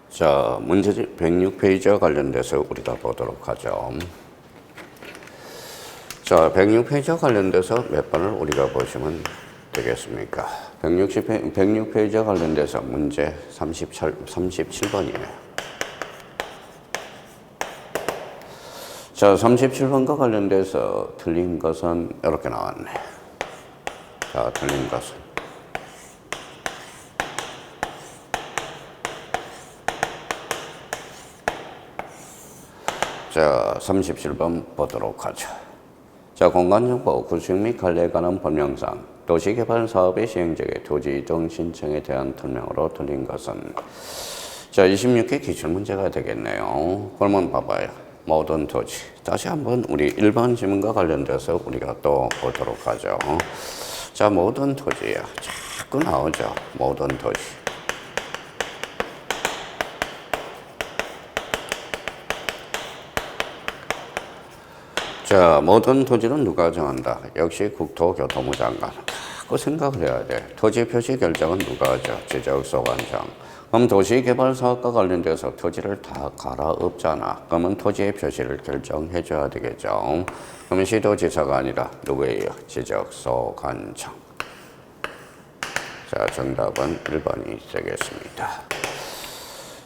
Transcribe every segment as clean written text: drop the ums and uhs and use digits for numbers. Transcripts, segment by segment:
자, 문제집 106페이지와 관련돼서 우리가 보도록 하죠. 자, 106페이지와 관련돼서 몇 번을 우리가 보시면 되겠습니까? 106페이지와 관련돼서 문제 37번이에요. 자, 37번과 관련돼서 틀린 것은 이렇게 나왔네. 자, 틀린 것은. 자, 37번 보도록 하죠. 자, 공간정보, 구축 및 관리에 관한 법령상, 도시개발 사업의 시행자의 토지 이동 신청에 대한 설명으로 틀린 것은 자, 26개 기출문제가 되겠네요. 그러면 봐봐요. 모든 토지. 다시 한번 우리 1번 지문과 관련돼서 우리가 또 보도록 하죠. 자, 모든 토지야. 자꾸 나오죠. 모든 토지. 자, 모든 토지는 누가 정한다? 역시 국토교통부 장관. 그 생각을 해야 돼. 토지 표시 결정은 누가 하죠? 지적소관청. 그럼 도시개발사업과 관련돼서 토지를 다 갈아엎잖아. 그러면 토지의 표시를 결정해 줘야 되겠죠. 그러면 시도지사가 아니라 누구예요? 지적소관청. 자, 정답은 1번이 되겠습니다.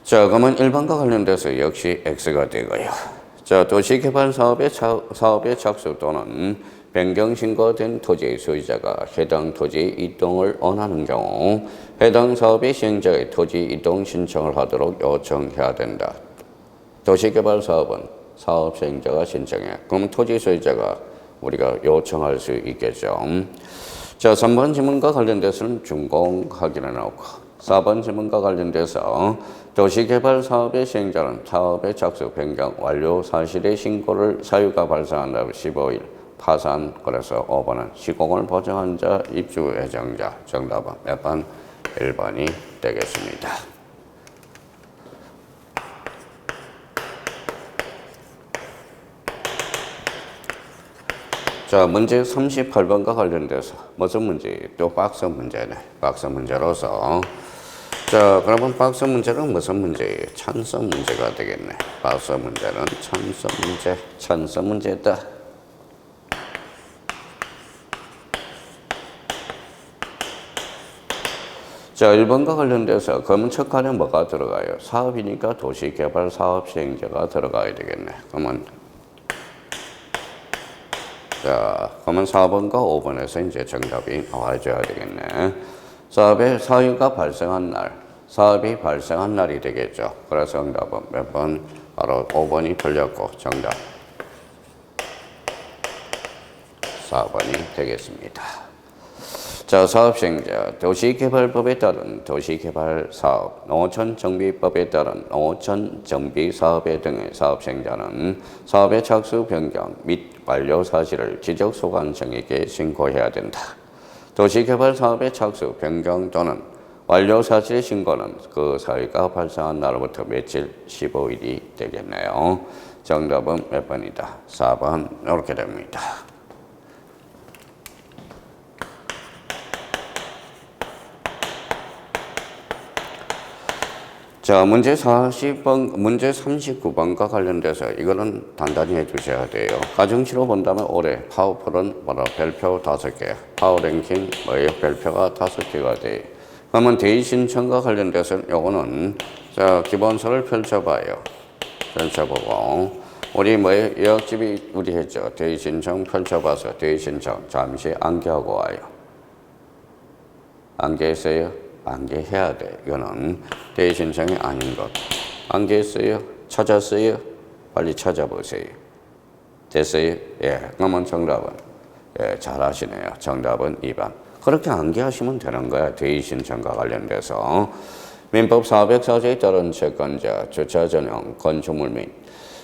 자, 그러면 1번과 관련돼서 역시 X가 되고요. 자, 도시개발사업의 착수 또는 변경 신고된 토지의 소유자가 해당 토지 이동을 원하는 경우 해당 사업의 시행자의 토지 이동 신청을 하도록 요청해야 된다. 도시개발사업은 사업 시행자가 신청해. 그럼 토지 소유자가 우리가 요청할 수 있겠죠. 자, 3번 질문과 관련돼서는 준공 확인해 놓고 4번 질문과 관련돼서 도시개발 사업의 시행자는 사업의 착수, 변경, 완료 사실의 신고를 사유가 발생한 다음 15일 파산. 그래서 5번은 시공을 보증한 자, 입주 예정자. 정답은 몇 번? 1번이 되겠습니다. 자, 문제 38번과 관련돼서 무슨 문제? 또 박스 문제네. 박스 문제로서 자, 그러면 박스 문제는 무슨 문제예요? 찬성 문제가 되겠네. 박스 문제는 찬성 문제. 찬성 문제다. 자, 1번과 관련돼서 그러면 첫 칸에 뭐가 들어가요? 사업이니까 도시개발 사업 시행자가 들어가야 되겠네. 그러면 자, 그러면 4번과 5번에서 이제 정답이 나와줘야 되겠네. 사업의 사유가 발생한 날. 사업이 발생한 날이 되겠죠. 그래서 정답은 몇 번? 바로 5번이 틀렸고 정답 4번이 되겠습니다. 자, 사업 시행자, 도시개발법에 따른 도시개발사업, 농어촌정비법에 따른 농어촌정비사업에 등의 사업 시행자는 사업의 착수, 변경 및 완료 사실을 지적소관청에게 신고해야 된다. 도시개발 사업의 착수, 변경 또는 완료 사실의 신고는 그 사유가 발생한 날로부터 며칠 15일이 되겠네요. 정답은 몇 번이다? 4번 이렇게 됩니다. 자, 문제 40번, 문제 39번과 관련돼서 이거는 단단히 해주셔야 돼요. 가정시로 본다면 올해 파워풀은 뭐라 별표 5개, 파워랭킹 뭐예요? 별표가 5개가 돼요. 그러면 대의 신청과 관련돼서는 요거는 자, 기본서를 펼쳐봐요. 펼쳐보고 우리 뭐예요? 예약집이 우리 했죠. 대의 신청 펼쳐봐서 대의 신청 잠시 안개하고 와요. 안개했어요? 안개해야 돼. 이거는 대의 신청이 아닌 것. 안개했어요? 찾았어요? 빨리 찾아보세요. 됐어요? 예. 그러면 정답은 예, 잘하시네요. 정답은 2번. 그렇게 안개하시면 되는 거야. 대의 신청과 관련돼서. 민법 404조에 따른 채권자, 주차 전용 건축물 및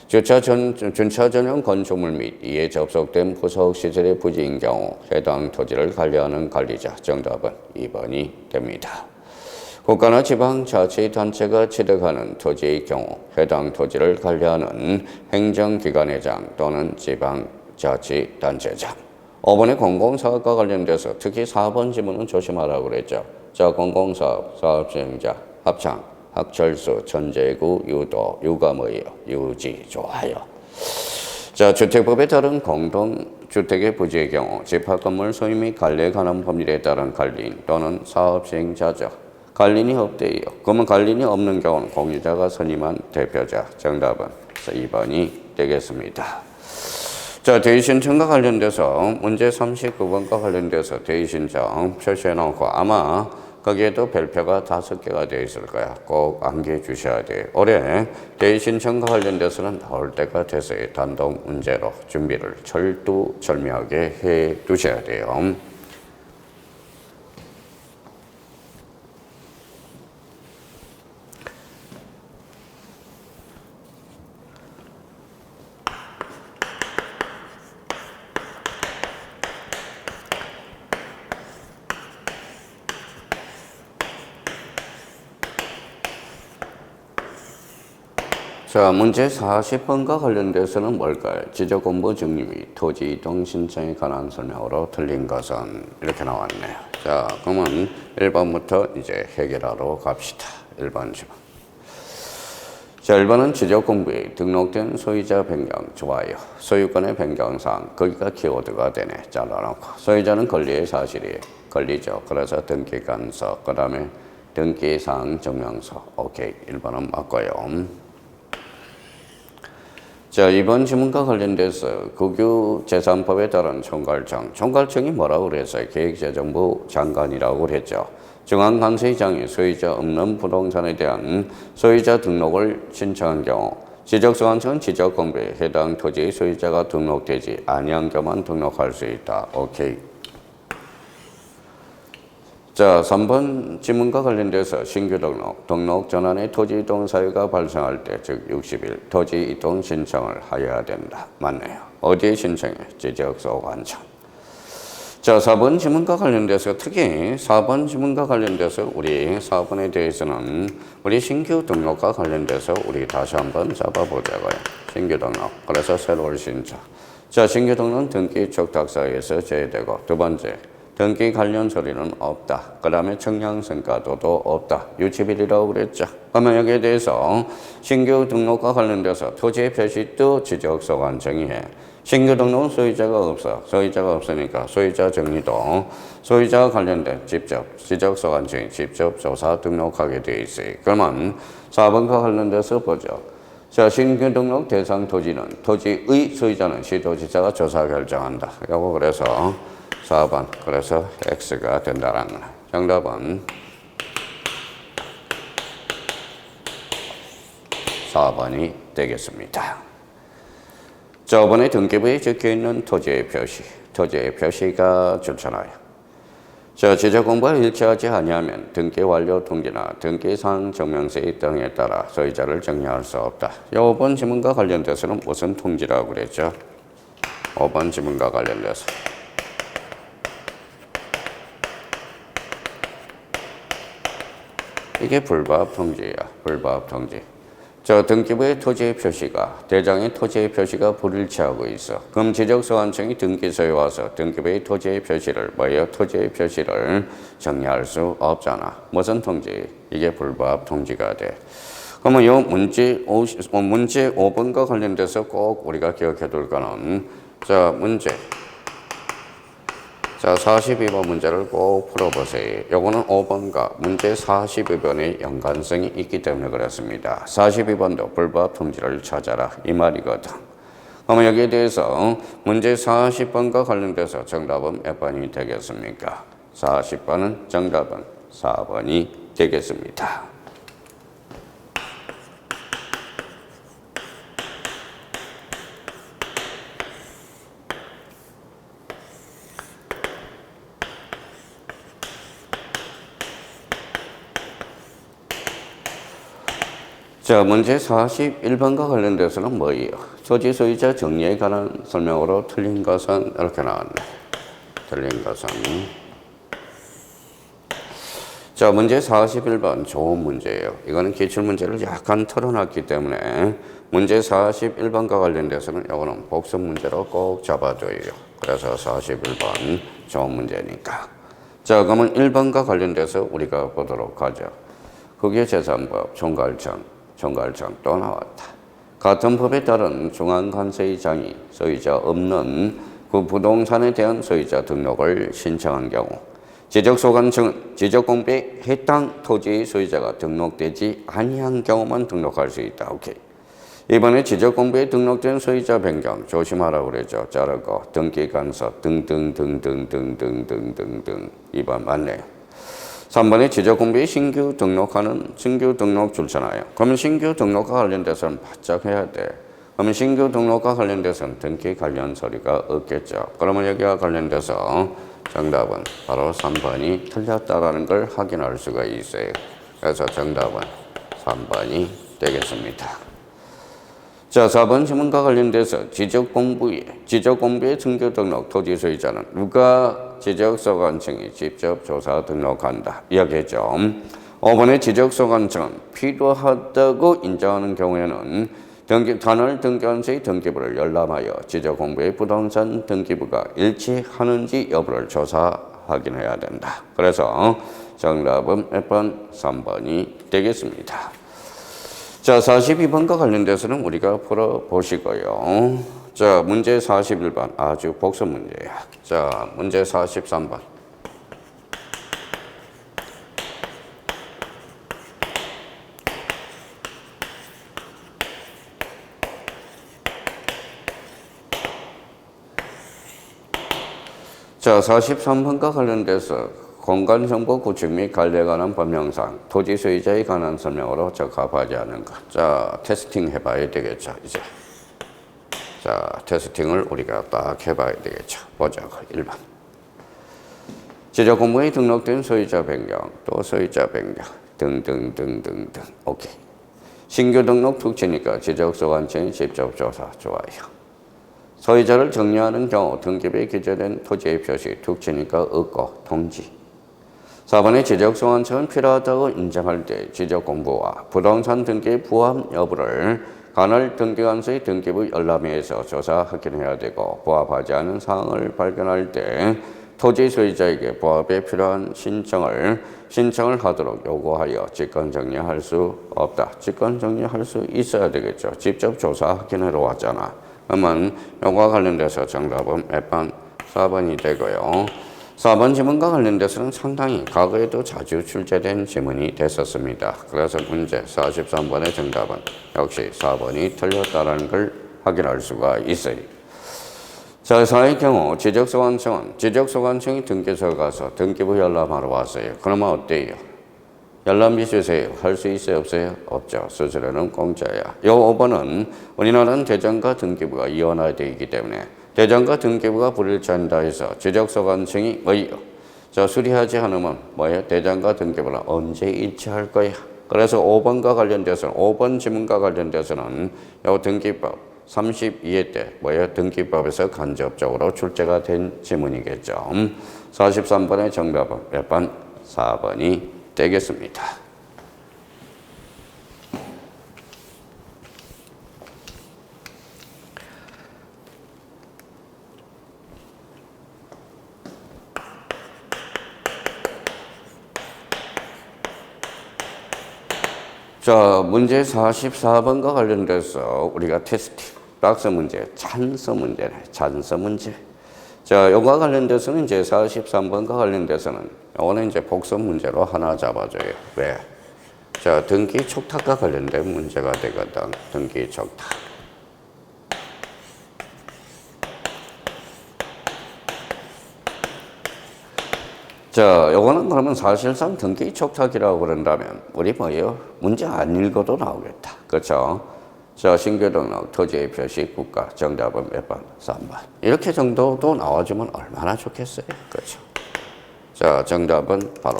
주차 전용 건축물 및 이에 접속된 부속 시설의 부지인 경우 해당 토지를 관리하는 관리자. 정답은 2번이 됩니다. 국가나 지방자치단체가 취득하는 토지의 경우 해당 토지를 관리하는 행정기관회장 또는 지방자치단체장. 5번의 공공사업과 관련돼서 특히 4번 지문은 조심하라고 그랬죠. 자, 공공사업, 사업시행자, 합창, 학철수, 전제구, 유도, 유가 뭐예요? 유지, 좋아요. 자, 주택법에 따른 공동주택의 부지의 경우 집합건물 소유 및 관리에 관한 법률에 따른 관리인 또는 사업시행자죠. 관리인이 없대요. 그러면 관리인이 없는 경우는 공유자가 선임한 대표자. 정답은 2번이 되겠습니다. 자, 대의신청과 관련돼서 문제 39번과 관련돼서 대의신청 표시해 놓고 아마 거기에도 별표가 5개가 되어 있을 거야. 꼭 암기해 주셔야 돼요. 올해 대의신청과 관련돼서는 나올 때가 돼서요. 단독 문제로 준비를 철두철미하게 해 두셔야 돼요. 자, 문제 40번과 관련돼서는 뭘까요? 지적공부 증리 및 토지 이동 신청에 관한 설명으로 틀린 것은 이렇게 나왔네요. 자, 그러면 1번부터 이제 해결하러 갑시다. 1번 질문. 자, 1번은 지적공부에 등록된 소유자 변경, 좋아요. 소유권의 변경사항, 거기가 키워드가 되네. 잘라놓고. 소유자는 권리의 사실이에요. 권리죠. 그래서 등기관서, 그 다음에 등기사항 증명서. 오케이, 1번은 맞고요. 자, 이번 질문과 관련돼서 국유재산법에 따른 총괄청. 총괄청이 뭐라고 그랬어요? 계획재정부 장관이라고 그랬죠. 중앙관세청이 소유자 없는 부동산에 대한 소유자 등록을 신청한 경우 지적소관청은 지적공부에 해당 토지의 소유자가 등록되지 아니한 경우만 등록할 수 있다. 오케이. 자, 3번 질문과 관련돼서 신규 등록 전환의 토지 이동 사유가 발생할 때, 즉 60일 토지 이동 신청을 하여야 된다. 맞네요. 어디에 신청해? 지적소관청. 자, 4번 질문과 관련돼서 특히 4번 질문과 관련돼서 우리 4번에 대해서는 우리 신규 등록과 관련돼서 우리 다시 한번 잡아보자고요. 신규 등록. 그래서 새로운 신청. 자, 신규 등록은 등기 촉탁사에서 제외되고 두 번째. 등기 관련 서류는 없다. 그 다음에 청량성과도도 없다. 60일이라고 그랬죠. 그러면 여기에 대해서 신규 등록과 관련돼서 토지의 표시도 지적소관청이 해. 신규 등록은 소유자가 없어. 소유자가 없으니까 소유자 정리도 소유자와 관련된 직접 지적소관청이 직접 조사 등록하게 돼 있어요. 그러면 4번과 관련돼서 보죠. 자, 신규 등록 대상 토지는 토지의 소유자는 시도지사가 조사 결정한다. 요거 그래서 4번. 그래서 X가 된다는 거야. 정답은 4번이 되겠습니다. 자, 5번에 등기부에 적혀있는 토지의 표시. 토지의 표시가 좋잖아요. 자, 지적공부가 일치하지 아니하면 등기 완료 통지나 등기사항 증명서 등에 따라 소유자를 정리할 수 없다. 5번 지문과 관련돼서는 무슨 통지라고 그랬죠? 5번 지문과 관련돼서. 이게 불법 통지야. 불법 통지. 저 등기부의 토지의 표시가 대장의 토지의 표시가 불일치하고 있어. 그럼 지적소관청이 등기소에 와서 등기부의 토지의 표시를 뭐예요? 토지의 표시를 정리할 수 없잖아. 무슨 통지? 이게 불법 통지가 돼. 그러면 이 문제 5번과 관련돼서 꼭 우리가 기억해 둘 거는 자, 문제. 자, 42번 문제를 꼭 풀어보세요. 요거는 5번과 문제 42번의 연관성이 있기 때문에 그렇습니다. 42번도 불법 통지를 찾아라. 이 말이거든. 그러면 여기에 대해서 문제 40번과 관련돼서 정답은 몇 번이 되겠습니까? 40번은 정답은 4번이 되겠습니다. 자, 문제 41번과 관련돼서는 뭐예요? 토지 소유자 정리에 관한 설명으로 틀린 것은 이렇게 나왔네. 틀린 것은. 자, 문제 41번 좋은 문제예요. 이거는 기출문제를 약간 털어놨기 때문에 문제 41번과 관련돼서는 이거는 복습 문제로 꼭 잡아줘요. 그래서 41번 좋은 문제니까. 자, 그러면 1번과 관련돼서 우리가 보도록 하죠. 국유재산법, 총괄청 또 나왔다. 같은 법에 따른 중앙관세의장이 소유자 없는 그 부동산에 대한 소유자 등록을 신청한 경우 지적소관청은 지적공부에 해당 토지의 소유자가 등록되지 아니한 경우만 등록할 수 있다. 오케이. 이번에 지적공부에 등록된 소유자 변경 조심하라고 그랬죠. 자르고 등기관서 등등등등등등등등등 2번 맞네요. 3번에 지적공부에 신규 등록 줄잖아요. 그러면 신규 등록과 관련돼서는 바짝 해야 돼. 그러면 신규 등록과 관련돼서는 등기 관련 서류가 없겠죠. 그러면 여기와 관련돼서 정답은 바로 3번이 틀렸다라는 걸 확인할 수가 있어요. 그래서 정답은 3번이 되겠습니다. 자, 4번 질문과 관련돼서 지적공부에 등기 등록 토지 소유자는 누가 지적소관청이 직접 조사 등록한다. 이야기했죠. 5번의 지적소관청은 필요하다고 인정하는 경우에는 단월 등기관서의 등기부를 열람하여 지적공부의 부동산 등기부가 일치하는지 여부를 조사 확인해야 된다. 그래서 정답은 몇 번? 3번이 되겠습니다. 자, 42번과 관련돼서는 우리가 풀어보시고요. 자, 문제 41번 아주 복습 문제야. 자, 문제 43번. 자, 43번과 관련돼서 공간정보 구축 및 관리에 관한 법령상 토지 소유자에 관한 설명으로 적합하지 않은 것. 자, 테스팅 해봐야 되겠죠, 이제. 자, 테스팅을 우리가 딱 해봐야 되겠죠. 보자고, 1번. 지적공부에 등록된 소유자 변경, 또 소유자 변경, 등등등등등. 오케이. 신규 등록 특징이니까 지적소관청이 직접 조사. 좋아요. 소유자를 정리하는 경우 등기부에 기재된 토지의 표시, 특징이니까 없고 통지. 4번의 지적소관청은 필요하다고 인정할 때 지적공부와 부동산 등기 부합 여부를 관할 등기관서의 등기부 열람회에서 조사 확인해야 되고 부합하지 않은 사항을 발견할 때 토지 소유자에게 부합에 필요한 신청을 하도록 요구하여 직권정리할 수 없다. 직권정리할 수 있어야 되겠죠. 직접 조사 확인하러 왔잖아. 그러면 요거와 관련돼서 정답은 몇 번? 4번이 되고요. 4번 지문과 관련돼서는 상당히 과거에도 자주 출제된 지문이 됐었습니다. 그래서 문제 43번의 정답은 역시 4번이 틀렸다는 걸 확인할 수가 있어요. 자, 4의 경우 지적소관청이 등기소에 가서 등기부 열람하러 왔어요. 그러면 어때요? 열람비 주세요. 할 수 있어요? 없어요? 없죠. 수수료는 공짜야. 요 5번은 우리나라는 대장과 등기부가 이원화되어 있기 때문에 대장과 등기부가 불일치한다 해서 지적소관청이 뭐예요? 자, 수리하지 않으면 뭐예요? 대장과 등기부는 언제 일치할 거야? 그래서 5번과 관련돼서는 5번 지문과 관련돼서는 요 등기법 32회 때 뭐예요? 등기법에서 간접적으로 출제가 된 지문이겠죠. 43번의 정답은 몇 번? 4번이 되겠습니다. 자, 문제 44번과 관련돼서 우리가 테스팅, 박스 문제, 찬서 문제네, 찬서 문제. 자, 요거와 관련돼서는 이제 43번과 관련돼서는 요거는 이제 복습 문제로 하나 잡아줘요. 왜? 자, 등기 촉탁과 관련된 문제가 되거든. 등기 촉탁. 자, 요거는 그러면 사실상 등기 촉탁이라고 그런다면 우리 뭐예요? 문제 안 읽어도 나오겠다. 그렇죠? 자, 신규 등록, 토지의 표시, 국가. 정답은 몇 번? 3번. 이렇게 정도도 나와주면 얼마나 좋겠어요. 그렇죠? 자, 정답은 바로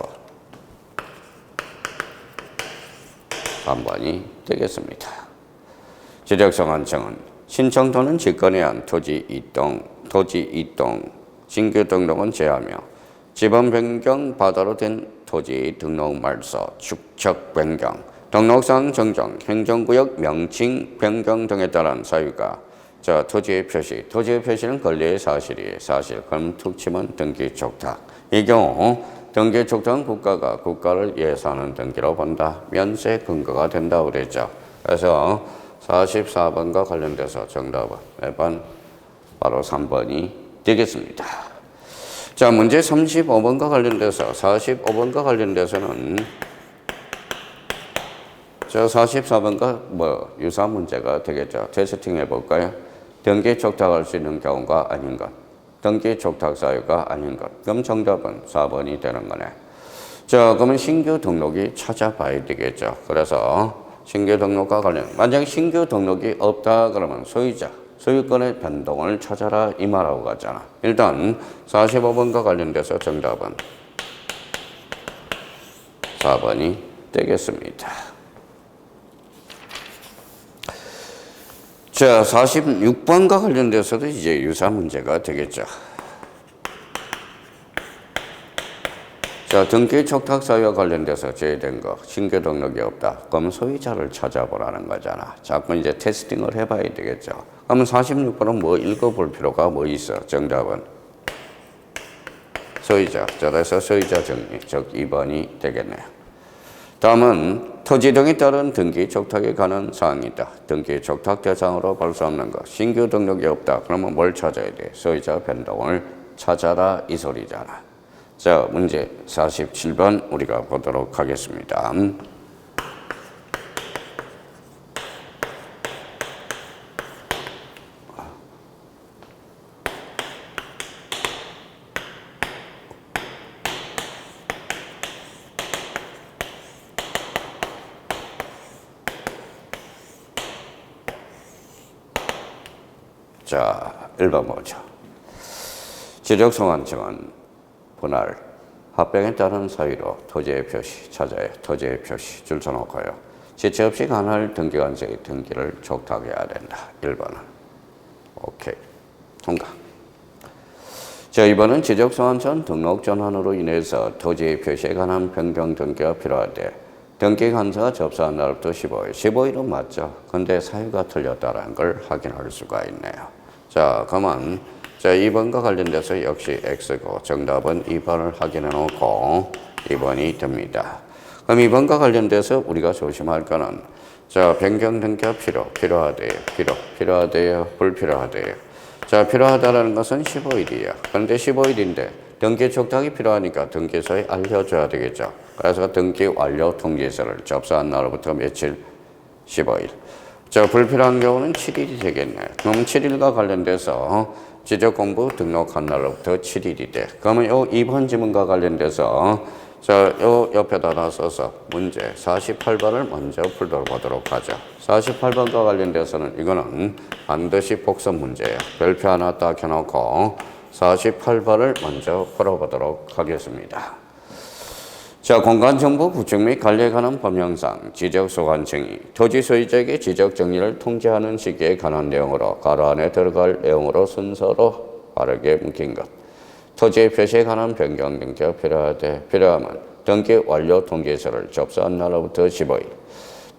3번이 되겠습니다. 지적소관청은 신청 또는 직권에 의한 토지 이동, 신규 등록은 제하며 지번 변경 바다로 된 토지 등록 말소, 축척 변경, 등록상 정정, 행정구역 명칭 변경 등에 따른 사유가 자, 토지의 표시는 권리의 사실이에요. 사실. 그럼 특침은 등기 촉탁. 이 경우 등기 촉탁은 국가가 국가를 예산하는 등기로 본다. 면세 근거가 된다고 그랬죠. 그래서 44번과 관련돼서 정답은 몇 번? 바로 3번이 되겠습니다. 자, 문제 35번과 관련돼서 45번과 관련돼서는 저 44번과 뭐 유사한 문제가 되겠죠. 테스팅 해볼까요? 등기 촉탁할 수 있는 경우가 아닌 것. 등기 촉탁 사유가 아닌 것. 그럼 정답은 4번이 되는 거네. 자, 그러면 신규 등록이 찾아봐야 되겠죠. 그래서 신규 등록과 관련, 만약 신규 등록이 없다 그러면 소유자, 소유권의 변동을 찾아라 이 말하고 가잖아. 일단 45번과 관련돼서 정답은 4번이 되겠습니다. 자, 46번과 관련돼서도 이제 유사 문제가 되겠죠. 자, 등기 촉탁 사유와 관련돼서 제외된 거, 신규 등록이 없다. 그럼 소유자를 찾아보라는 거잖아. 자꾸 이제 테스팅을 해봐야 되겠죠. 그러면 46번은 뭐 읽어볼 필요가 뭐 있어? 정답은 소유자. 그래서 소유자 정리, 즉 2번이 되겠네요. 다음은 토지 등에 따른 등기 촉탁에 관한 사항이다. 등기 촉탁 대상으로 볼 수 없는 것. 신규 등록이 없다. 그러면 뭘 찾아야 돼? 소유자 변동을 찾아라 이 소리잖아. 자, 문제 47번 우리가 보도록 하겠습니다. 자, 1번 뭐죠? 지적소관청은 분할, 합병에 따른 사유로 토지의 표시, 찾아야 토지의 표시 줄 서놓고요. 지체 없이 관할 등기관세의 등기를 촉탁해야 된다. 1번은. 오케이. 통과. 자, 2번은 지적소관청 등록 전환으로 인해서 토지의 표시에 관한 변경 등기가 필요하되 등기관세가 접수한 날부터 15일. 15일은 맞죠. 근데 사유가 틀렸다는 걸 확인할 수가 있네요. 자, 그러면 자, 2번과 관련돼서 역시 X고 정답은 2번을 확인해 놓고 2번이 됩니다. 그럼 2번과 관련돼서 우리가 조심할 거는 자, 변경 등기가 필요하대요, 불필요하대요. 자, 필요하다는 것은 15일이에요. 그런데 15일인데 등기 촉탁이 필요하니까 등기소에 알려줘야 되겠죠. 그래서 등기 완료 통지서를 접수한 날로부터 며칠? 15일. 자, 불필요한 경우는 7일이 되겠네요. 그럼 7일과 관련돼서 지적공부 등록한 날로부터 7일이 돼. 그러면 요 2번 지문과 관련돼서 자, 요 옆에다 놔서서 문제 48번을 먼저 풀어보도록 하죠. 48번과 관련돼서는 이거는 반드시 복습 문제예요. 별표 하나 딱 해놓고 48번을 먼저 풀어보도록 하겠습니다. 자, 공간정보 구축 및 관리에 관한 법령상 지적소관청이 토지 소유자에게 지적 정리를 통지하는 시기에 관한 내용으로 가로 안에 들어갈 내용으로 순서로 바르게 묶인 것. 토지의 표시에 관한 변경 등기가 필요하면 등기 완료 통지서를 접수한 날로부터 15일.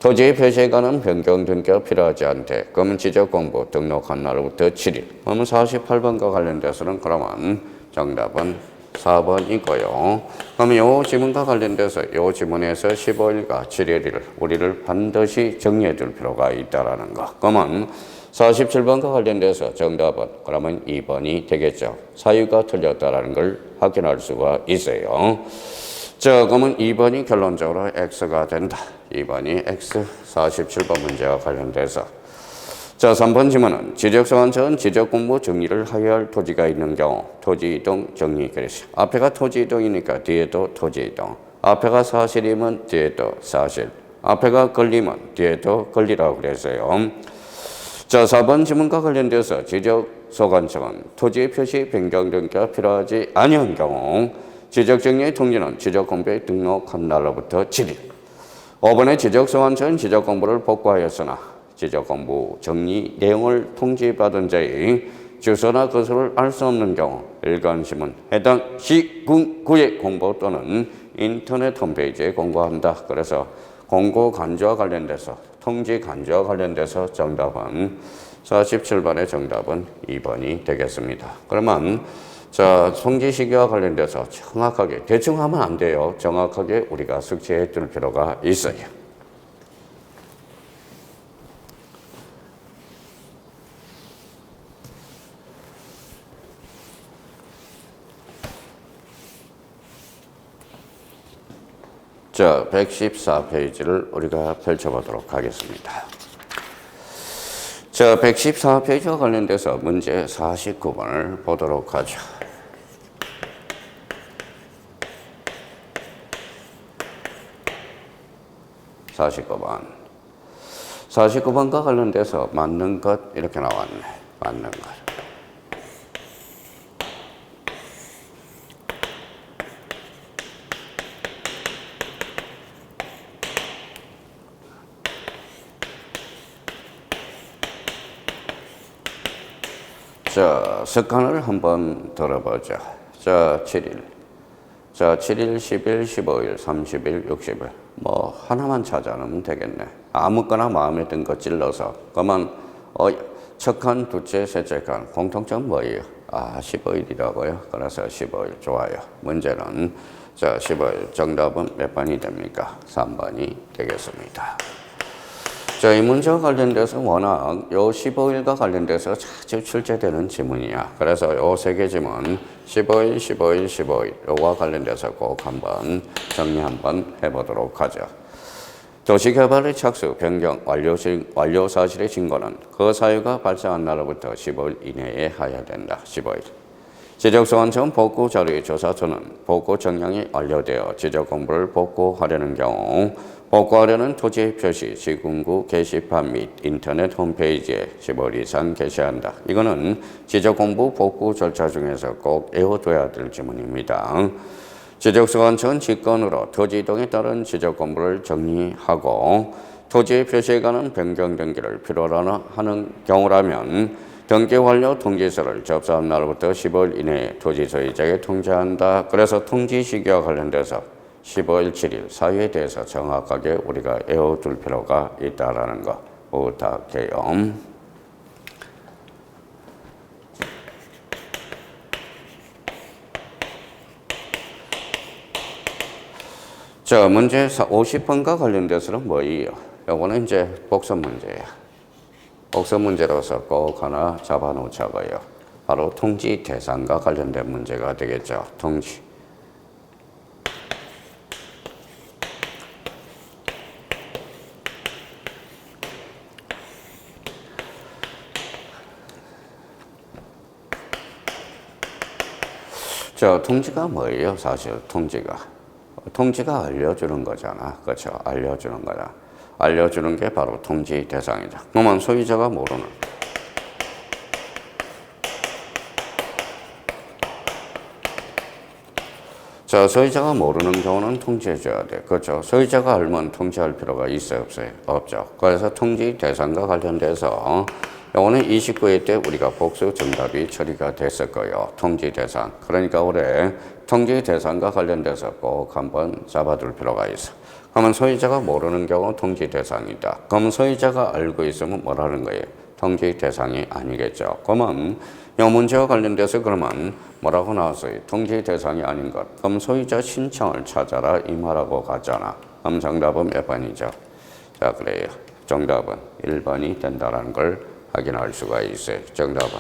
토지의 표시에 관한 변경 등기가 필요하지 않대. 그러면 지적공부 등록한 날로부터 7일. 그러면 48번과 관련돼서는 그러면 정답은 4번이고요. 그럼 이 지문과 관련돼서 이 지문에서 15일과 7일을 우리를 반드시 정리해 둘 필요가 있다는 거. 그러면 47번과 관련돼서 정답은 그러면 2번이 되겠죠. 사유가 틀렸다는 걸 확인할 수가 있어요. 자, 그러면 2번이 결론적으로 X가 된다. 2번이 X 47번 문제와 관련돼서 자, 3번 지문은 지적소관청은 지적공부 정리를 하여야 할 토지가 있는 경우 토지이동 정리 그랬어요. 앞에가 토지이동이니까 뒤에도 토지이동. 앞에가 사실이면 뒤에도 사실. 앞에가 권리면 뒤에도 권리라고 그랬어요. 자, 4번 지문과 관련돼서 지적소관청은 토지의 표시 변경 등기가 필요하지 아니한 경우 지적정리의 통지는 지적공부에 등록한 날로부터 7일. 5번의 지적소관청은 지적공부를 복구하였으나 지적공부 정리 내용을 통지받은 자의 주소나 거소를 알 수 없는 경우 일간심은 해당 시군구의 공고 또는 인터넷 홈페이지에 공고한다. 그래서 공고 간주와 관련돼서 통지 간주와 관련돼서 정답은 47번의 정답은 2번이 되겠습니다. 그러면 자, 통지 시기와 관련돼서 정확하게, 대충 하면 안 돼요. 정확하게 우리가 숙지해 둘 필요가 있어요. 자, 114페이지를 우리가 펼쳐보도록 하겠습니다. 자, 114페이지와 관련돼서 문제 49번을 보도록 하죠. 49번. 49번과 관련돼서 맞는 것 이렇게 나왔네. 맞는 것. 자, 습관을 한번 들어보자. 자, 7일. 자, 7일, 10일, 15일, 30일, 60일. 뭐 하나만 찾아내면 되겠네. 아무거나 마음에 든 거 찔러서. 그러면 첫 칸, 둘째, 셋째 칸. 공통점 뭐예요? 15일이라고요. 그래서 15일. 좋아요. 문제는 자, 15일. 정답은 몇 번이 됩니까? 3번이 되겠습니다. 자, 이 문제와 관련돼서 워낙 요 15일과 관련돼서 자주 출제되는 지문이야. 그래서 요 세 개 지문 15일, 15일, 15일 요와 관련돼서 꼭 한번 정리 한번 해보도록 하죠. 도시개발의 착수, 변경, 완료 사실의 증거는 그 사유가 발생한 날로부터 15일 이내에 해야 된다. 15일. 지적소관청 복구 자료의 조사서는 복구 정량이 완료되어 지적 공부를 복구하려는 경우 복구하려는 토지 표시, 시군구 게시판 및 인터넷 홈페이지에 15일 이상 게시한다. 이거는 지적 공부 복구 절차 중에서 꼭 외워둬야 될 지문입니다. 지적소관청은 직권으로 토지 이동에 따른 지적 공부를 정리하고 토지 표시에 관한 변경 등기를 필요로 하는 경우라면 등기 완료 통지서를 접수한 날부터 15일 이내에 토지 소유자에게 통지한다. 그래서 통지 시기와 관련돼서 15일, 7일 사유에 대해서 정확하게 우리가 외워둘 필요가 있다라는 거 부탁해요. 자, 문제 50번과 관련돼서는 뭐예요? 요거는 이제 복습 문제예요. 복습 문제로서 꼭 하나 잡아놓자고요. 바로 통지 대상과 관련된 문제가 되겠죠. 통지. 자, 통지가 뭐예요? 사실 통지가. 통지가 알려주는 거잖아. 그렇죠? 알려주는 거다. 알려주는 게 바로 통지 대상이다. 그러면 소유자가 모르는. 자, 소유자가 모르는 경우는 통지해줘야 돼. 그렇죠? 소유자가 알면 통지할 필요가 있어요? 없어요? 없죠. 그래서 통지 대상과 관련돼서 요거는 29회 때 우리가 복수 정답이 처리가 됐을 거예요. 통지 대상. 그러니까 올해 통지 대상과 관련돼서 꼭 한번 잡아둘 필요가 있어. 그러면 소유자가 모르는 경우 통지 대상이다. 그러면 소유자가 알고 있으면 뭐라는 거예요? 통지 대상이 아니겠죠. 그러면 이 문제와 관련돼서 그러면 뭐라고 나왔어요? 통지 대상이 아닌 것. 그럼 소유자 신청을 찾아라 이 말하고 갔잖아. 그럼 정답은 몇 번이죠? 자, 그래요. 정답은 1번이 된다는 걸 확인할 수가 있어요. 정답은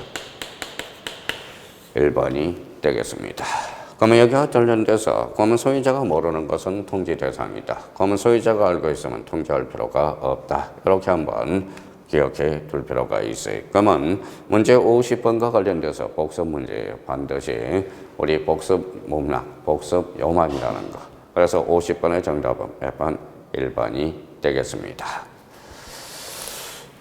1번이 되겠습니다. 그러면 여기와 관련돼서 그러면 소유자가 모르는 것은 통지 대상이다. 그러면 소유자가 알고 있으면 통지할 필요가 없다. 이렇게 한번 기억해 둘 필요가 있어요. 그러면 문제 50번과 관련돼서 복습 문제예요. 반드시 우리 복습 문학, 복습 요만이라는 거. 그래서 50번의 정답은 몇 번? 1번이 되겠습니다.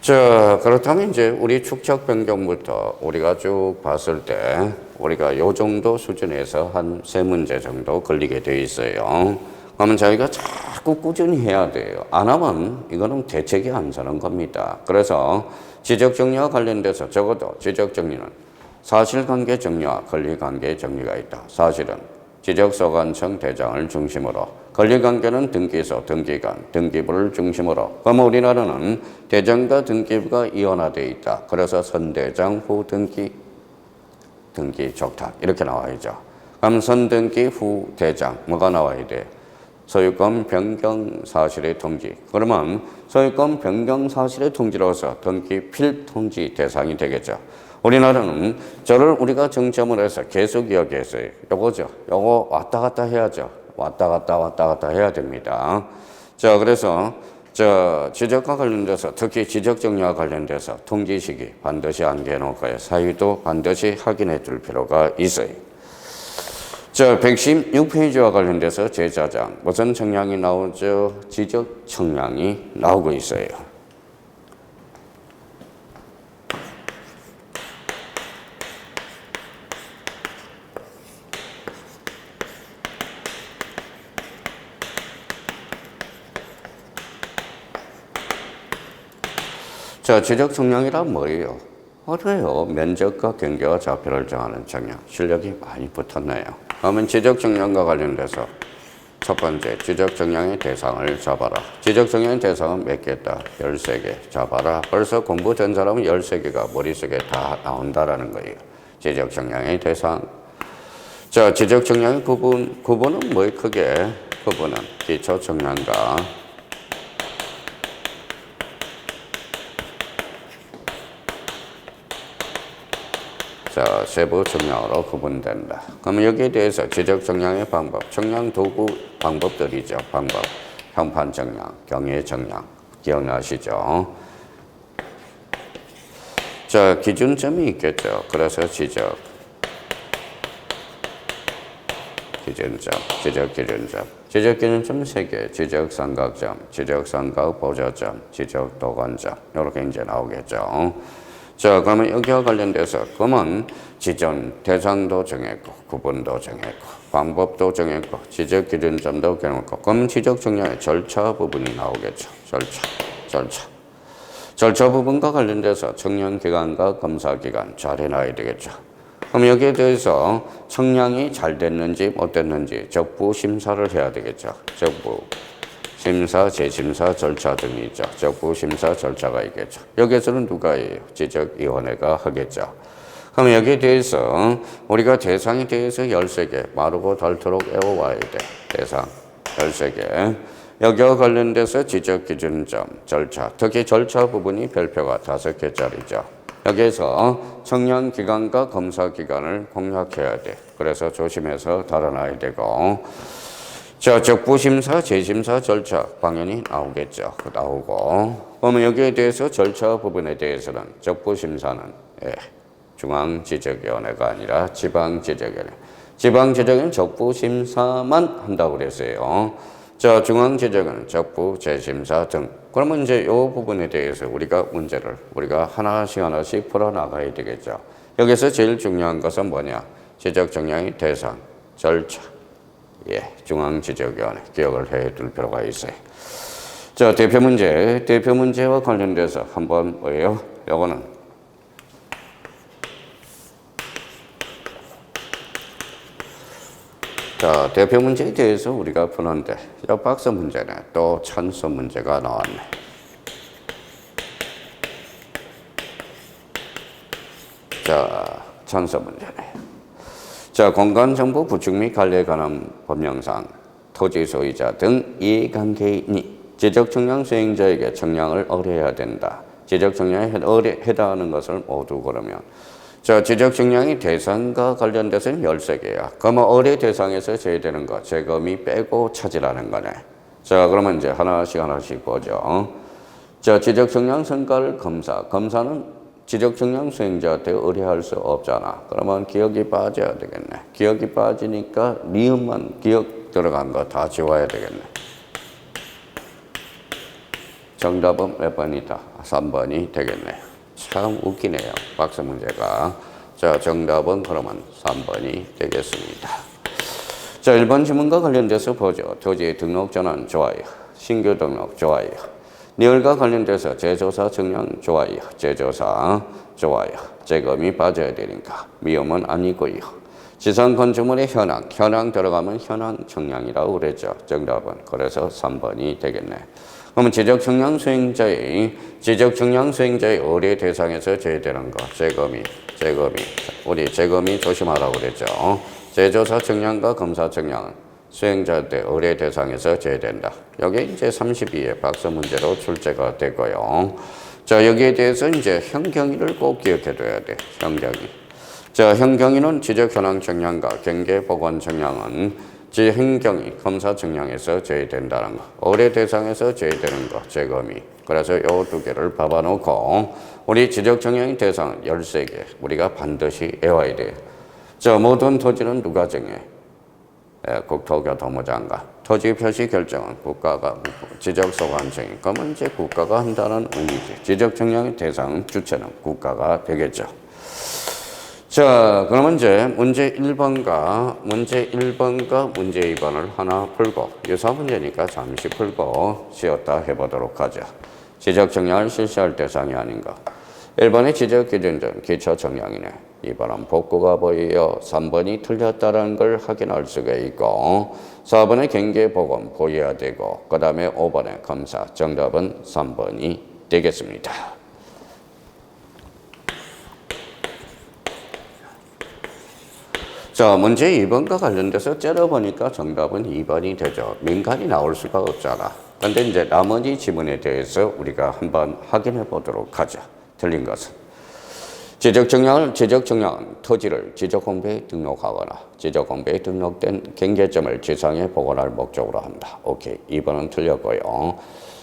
자, 그렇다면 이제 우리 축척 변경부터 우리가 쭉 봤을 때 우리가 요 정도 수준에서 한 3문제 정도 걸리게 돼 있어요. 그러면 저희가 자꾸 꾸준히 해야 돼요. 안 하면 이거는 대책이 안 서는 겁니다. 그래서 지적정리와 관련돼서 적어도 지적정리는 사실관계 정리와 권리관계 정리가 있다. 사실은 지적소관청 대장을 중심으로, 권리관계는 등기소, 등기관, 등기부를 중심으로. 그러면 우리나라는 대장과 등기부가 이원화되어 있다. 그래서 선대장 후 등기 적탁 이렇게 나와야죠. 그럼 선등기 후 대장 뭐가 나와야 돼? 소유권 변경 사실의 통지. 그러면 소유권 변경 사실의 통지로서 등기 필통지 대상이 되겠죠. 우리나라는 저를 우리가 정점을 해서 계속 이야기했어요. 요거죠. 요거 왔다 갔다 해야죠. 왔다 갔다 해야 됩니다. 자, 그래서 지적과 관련돼서 특히 지적 정리와 관련돼서 통지 시기 반드시 암기해 놓을 거예요. 사유도 반드시 확인해 줄 필요가 있어요. 자, 116페이지와 관련돼서 제자장 무슨 청량이 나오죠? 지적 청량이 나오고 있어요. 자, 지적 청량이란 뭐예요? 어려요. 면적과 경계와 좌표를 정하는 청량. 실력이 많이 붙었네요. 그러면 지적 청량과 관련돼서 첫 번째, 지적 청량의 대상을 잡아라. 지적 청량의 대상은 몇 개다? 13개 잡아라. 벌써 공부된 사람은 13개가 머릿속에 다 나온다라는 거예요. 지적 청량의 대상. 자, 지적 청량의 구분은 뭐예요? 크게 구분은 기초 청량과 자, 세부 청량으로 구분된다. 그러면 여기에 대해서 지적 청량의 방법, 청량 도구 방법들이죠. 방법, 형판 청량, 경외 청량, 기억나시죠? 자, 기준점이 있겠죠. 그래서 지적 기준점, 지적 기준점. 지적 기준점 3개, 지적 삼각점, 지적 삼각 보조점, 지적 도관점. 이렇게 이제 나오겠죠. 자, 그러면 여기와 관련돼서 그러면 지정 대상도 정했고 구분도 정했고 방법도 정했고 지적 기준점도 정했고 그럼 지적 청량의 절차 부분이 나오겠죠. 절차 부분과 관련돼서 청량 기간과 검사 기간 잘 해놔야 되겠죠. 그럼 여기에 대해서 청량이 잘 됐는지 못 됐는지 적부 심사를 해야 되겠죠. 적부 심사, 재심사 절차 등이 있죠. 적부 심사 절차가 있겠죠. 여기에서는 누가 해요? 지적위원회가 하겠죠. 그럼 여기에 대해서 우리가 대상에 대해서 13개 마르고 닳도록 외워와야 돼. 대상 13개. 여기와 관련돼서 지적기준점, 절차, 특히 절차 부분이 별표가 5개짜리죠. 여기에서 청량기간과 검사기간을 공략해야 돼. 그래서 조심해서 달아놔야 되고 자, 적부심사, 재심사 절차 당연히 나오겠죠. 나오고 그러면 여기에 대해서 절차 부분에 대해서는 적부심사는 중앙지적위원회가 아니라 지방지적위원회. 지방지적위원회는 적부심사만 한다고 그랬어요. 자, 중앙지적위원회는 적부, 재심사 등. 그러면 이제 이 부분에 대해서 우리가 문제를 하나씩 풀어나가야 되겠죠. 여기서 제일 중요한 것은 뭐냐? 지적청량의 대상, 절차. 중앙지적위원회 기억을 해둘 필요가 있어요. 자, 대표 문제와 관련돼서 한번 뭐예요? 요거는 자, 대표 문제에 대해서 우리가 푸는데 이 박스 문제네. 또 찬수 문제가 나왔네. 자, 찬수 문제네. 자, 공간정보 구축 및 관리에 관한 법령상 토지 소유자 등 이해관계인이 지적청량 수행자에게 청량을 의뢰해야 된다. 지적청량에 해당하는 것을 모두 그러면 자, 지적청량이 대상과 관련돼서는 13개야. 그러면 의뢰 대상에서 제외되는 거 재검이 빼고 찾으라는 거네. 자, 그러면 이제 하나씩 보죠. 자, 지적청량 성과를 검사는 지적청량 수행자한테 의뢰할 수 없잖아. 그러면 기억이 빠져야 되겠네. 기억이 빠지니까 니은만 기억 들어간 거 다 지워야 되겠네. 정답은 몇 번이다? 3번이 되겠네. 참 웃기네요. 박스 문제가. 자, 정답은 그러면 3번이 되겠습니다. 자, 1번 질문과 관련돼서 보죠. 토지 등록 전환 좋아요. 신규 등록 좋아요. 리얼과 관련돼서 재조사 청량 좋아요. 재조사 좋아요. 재검이 빠져야 되니까 미움은 아니고요. 지상 건축물의 현황 들어가면 현황 청량이라고 그랬죠. 정답은 그래서 3번이 되겠네. 그러면 지적 측량 수행자의 의뢰 대상에서 제외되는 거. 재검이. 우리 재검이 조심하라고 그랬죠. 제조사 측량과 검사 측량은 수행자 때 의뢰 대상에서 제외된다. 여기 이제 32의 박스 문제로 출제가 되고요. 자, 여기에 대해서 이제 현경위를 꼭 기억해 둬야 돼. 현경위. 자, 현경위는 지적 현황 측량과 경계 보관 측량은 현경위 검사 측량에서 제외된다는 거. 의뢰 대상에서 제외되는 거. 재검이. 그래서 요 두 개를 봐놓고 우리 지적 측량의 대상은 13개. 우리가 반드시 외워야 돼요. 자, 모든 토지는 누가 정해? 국토교통부장관. 토지 표시 결정은 국가가 지적소관청이. 그러면 이제 국가가 한다는 의미지. 지적 측량의 대상 주체는 국가가 되겠죠. 자, 그러면 이제 문제 1번과 문제 2번을 하나 풀고 유사 문제니까 잠시 풀고 쉬었다 해보도록 하죠. 지적 측량을 실시할 대상이 아닌가. 1번의 지적 기준점 기초 측량이네. 2번은 복구가 보이어 3번이 틀렸다는 걸 확인할 수가 있고 4번의 경계 복원 보여야 되고 그 다음에 5번의 검사 정답은 3번이 되겠습니다. 자, 문제 2번과 관련돼서 째려보니까 정답은 2번이 되죠. 민간이 나올 수가 없잖아. 근데 이제 나머지 지문에 대해서 우리가 한번 확인해 보도록 하죠. 틀린 것은. 지적 측량은 토지를 지적공부에 등록하거나 지적공부에 등록된 경계점을 지상에 복원할 목적으로 한다. 오케이. 2번은 틀렸고요.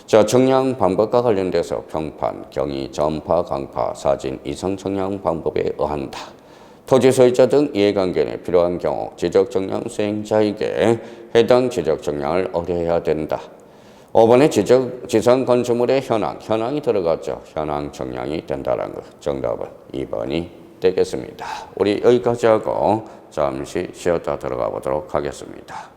자, 측량 방법과 관련돼서 평판, 경위, 전파, 강파, 사진, 이성 측량 방법에 의한다. 토지 소유자 등 이해관계에 필요한 경우 지적 측량 수행자에게 해당 지적 측량을 의뢰해야 된다. 5번에 지상 건축물의 현황이 들어갔죠. 현황 측량이 된다는 것. 정답은 2번이 되겠습니다. 우리 여기까지 하고 잠시 쉬었다 들어가 보도록 하겠습니다.